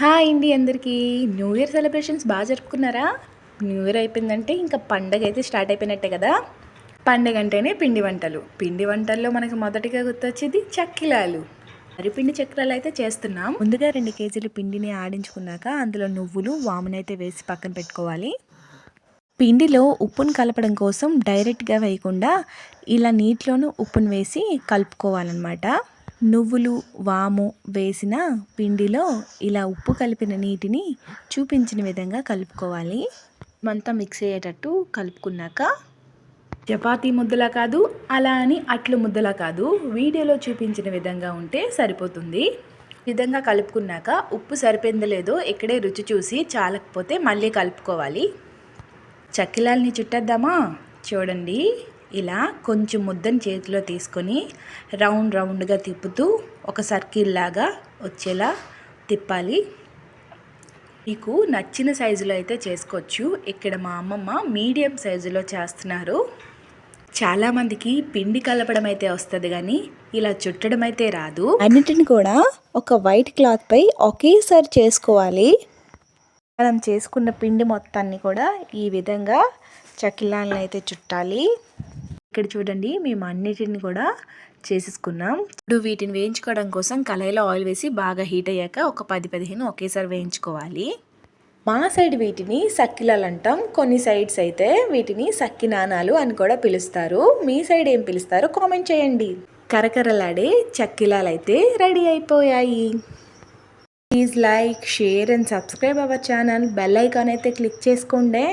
Hi అండి అందరికీ. New year celebrations బాగా జరుపుకున్నారా? న్యూ ఇయర్ అయిపోయిందంటే ఇంకా పండగ అయితే స్టార్ట్ అయిపోయినట్టే కదా. పండగ అంటేనే పిండి వంటలు. పిండి వంటల్లో మనకు మొదటిగా గుర్తొచ్చేది చక్కిలాలు. అరిపిండి చక్రాలు అయితే చేస్తున్నాం. ముందుగా 2 కేజీలు పిండిని ఆడించుకున్నాక అందులో నువ్వులు, వామునైతే వేసి పక్కన పెట్టుకోవాలి. పిండిలో ఉప్పును కలపడం కోసం డైరెక్ట్గా వేయకుండా ఇలా నీటిలోనూ ఉప్పును వేసి కలుపుకోవాలన్నమాట. నువ్వులు, వాము వేసిన పిండిలో ఇలా ఉప్పు కలిపిన నీటిని చూపించిన విధంగా కలుపుకోవాలి. అంతా మిక్స్ అయ్యేటట్టు కలుపుకున్నాక చపాతీ ముద్దలా కాదు, అలా అని అట్లు ముద్దలా కాదు, వీడియోలో చూపించిన విధంగా ఉంటే సరిపోతుంది. విధంగా కలుపుకున్నాక ఉప్పు సరిపోయిందో లేదో ఇక్కడే రుచి చూసి చాలకపోతే మళ్ళీ కలుపుకోవాలి. చక్కిలాల్ని చుట్టేద్దామా? చూడండి, ఇలా కొంచెం ముద్దను చేతిలో తీసుకొని రౌండ్గా తిప్పుతూ ఒక సర్కిల్ లాగా వచ్చేలా తిప్పాలి. మీకు నచ్చిన సైజులో అయితే చేసుకోవచ్చు. ఇక్కడ మా అమ్మమ్మ మీడియం సైజులో చేస్తున్నారు. చాలామందికి పిండి కలపడం అయితే వస్తుంది కానీ ఇలా చుట్టడం అయితే రాదు. అన్నిటిని కూడా ఒక వైట్ క్లాత్పై ఒకేసారి చేసుకోవాలి. మనం చేసుకున్న పిండి మొత్తాన్ని కూడా ఈ విధంగా చక్కిలాలను అయితే చుట్టాలి. ఇక్కడ చూడండి, మేము అన్నిటిని కూడా చేసేసుకున్నాం. ఇప్పుడు వీటిని వేయించుకోవడం కోసం కళాయిలో ఆయిల్ వేసి బాగా హీట్ అయ్యాక ఒక 10-15 ఒకేసారి వేయించుకోవాలి. మా సైడ్ వీటిని సక్కిలాలు అంటాం. కొన్ని సైడ్స్ అయితే వీటిని సక్కినానాలు అని కూడా పిలుస్తారు. మీ సైడ్ ఏం పిలుస్తారో కామెంట్ చేయండి. కరకరలాడే చక్కిలాలు అయితే రెడీ అయిపోయాయి. Please like, share and subscribe our channel. Bell icon అయితే క్లిక్ చేసుకోండి.